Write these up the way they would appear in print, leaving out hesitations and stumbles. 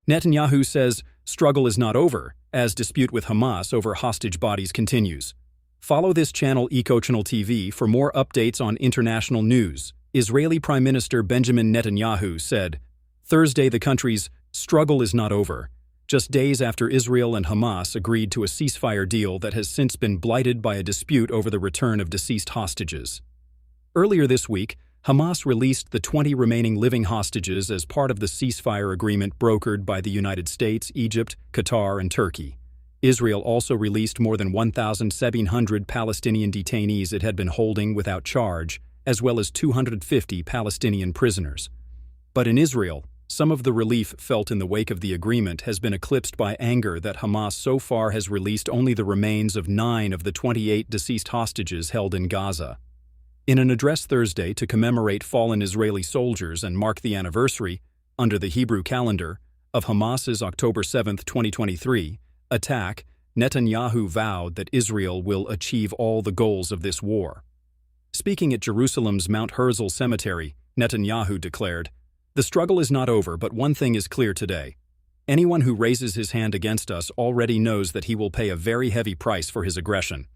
Netanyahu says struggle is not over, as dispute with Hamas over hostage bodies continues. Follow this channel ECOchnneltv for more updates on international news. Israeli Prime Minister Benjamin Netanyahu said Thursday the country's struggle is not over, just days after Israel and Hamas agreed to a ceasefire deal that has since been blighted by a dispute over the return of deceased hostages. Earlier this week, Hamas released the 20 remaining living hostages as part of the ceasefire agreement brokered by the United States, Egypt, Qatar, and Turkey. Israel also released more than 1,700 Palestinian detainees it had been holding without charge, as well as 250 Palestinian prisoners. But in Israel, some of the relief felt in the wake of the agreement has been eclipsed by anger that Hamas so far has released only the remains of 9 of the 28 deceased hostages held in Gaza. In an address Thursday to commemorate fallen Israeli soldiers and mark the anniversary, under the Hebrew calendar, of Hamas's October 7, 2023, attack, Netanyahu vowed that Israel will achieve all the goals of this war. Speaking at Jerusalem's Mount Herzl Cemetery, Netanyahu declared, "The struggle is not over, but one thing is clear today. Anyone who raises his hand against us already knows that he will pay a very heavy price for his aggression.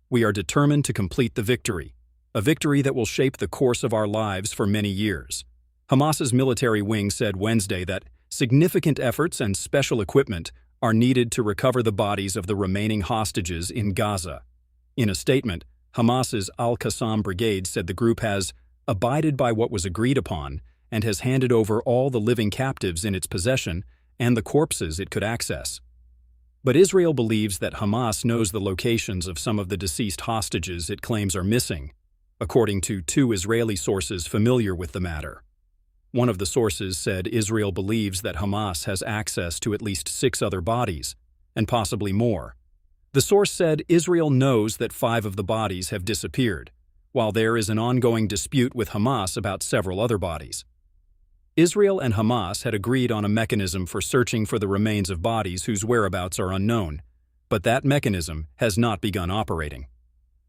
We are determined to complete the victory, a victory that will shape the course of our lives for many years." Hamas's military wing said Wednesday that significant efforts and special equipment are needed to recover the bodies of the remaining hostages in Gaza. In a statement, Hamas's Al-Qassam brigade said the group has abided by what was agreed upon and has handed over all the living captives in its possession and the corpses it could access. But Israel believes that Hamas knows the locations of some of the deceased hostages it claims are missing, according to 2 Israeli sources familiar with the matter. One of the sources said Israel believes that Hamas has access to at least 6 other bodies, and possibly more. The source said Israel knows that 5 of the bodies have disappeared, while there is an ongoing dispute with Hamas about several other bodies. Israel and Hamas had agreed on a mechanism for searching for the remains of bodies whose whereabouts are unknown, but that mechanism has not begun operating.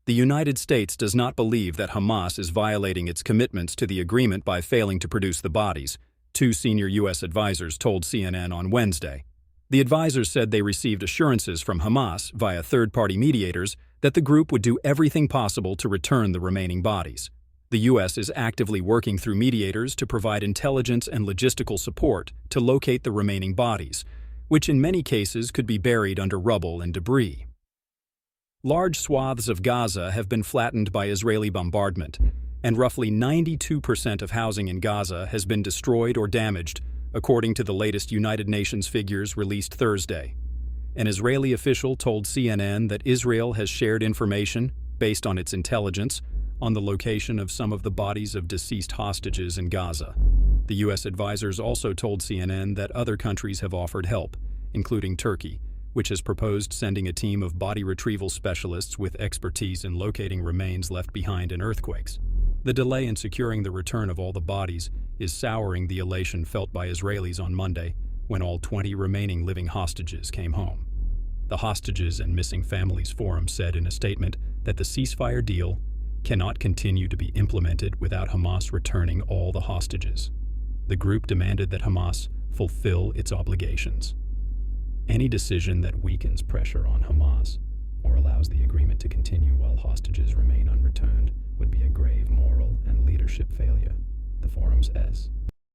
The United States does not believe that Hamas is violating its commitments to the agreement by failing to produce the bodies, 2 senior U.S. advisors told CNN on Wednesday. The advisors said they received assurances from Hamas via third-party mediators that the group would do everything possible to return the remaining bodies. The U.S. is actively working through mediators to provide intelligence and logistical support to locate the remaining bodies, which in many cases could be buried under rubble and debris. Large swaths of Gaza have been flattened by Israeli bombardment, and roughly 92% of housing in Gaza has been destroyed or damaged, according to the latest United Nations figures released Thursday. An Israeli official told CNN that Israel has shared information, based on its intelligence, on the location of some of the bodies of deceased hostages in Gaza. The U.S. advisors also told CNN that other countries have offered help, including Turkey, which has proposed sending a team of body retrieval specialists with expertise in locating remains left behind in earthquakes. The delay in securing the return of all the bodies is souring the elation felt by Israelis on Monday when all 20 remaining living hostages came home. The Hostages and Missing Families Forum said in a statement that the ceasefire deal cannot continue to be implemented without Hamas returning all the hostages. The group demanded that Hamas fulfill its obligations. Any decision that weakens pressure on Hamas or allows the agreement to continue while hostages remain unreturned would be a grave moral and leadership failure, the forum says.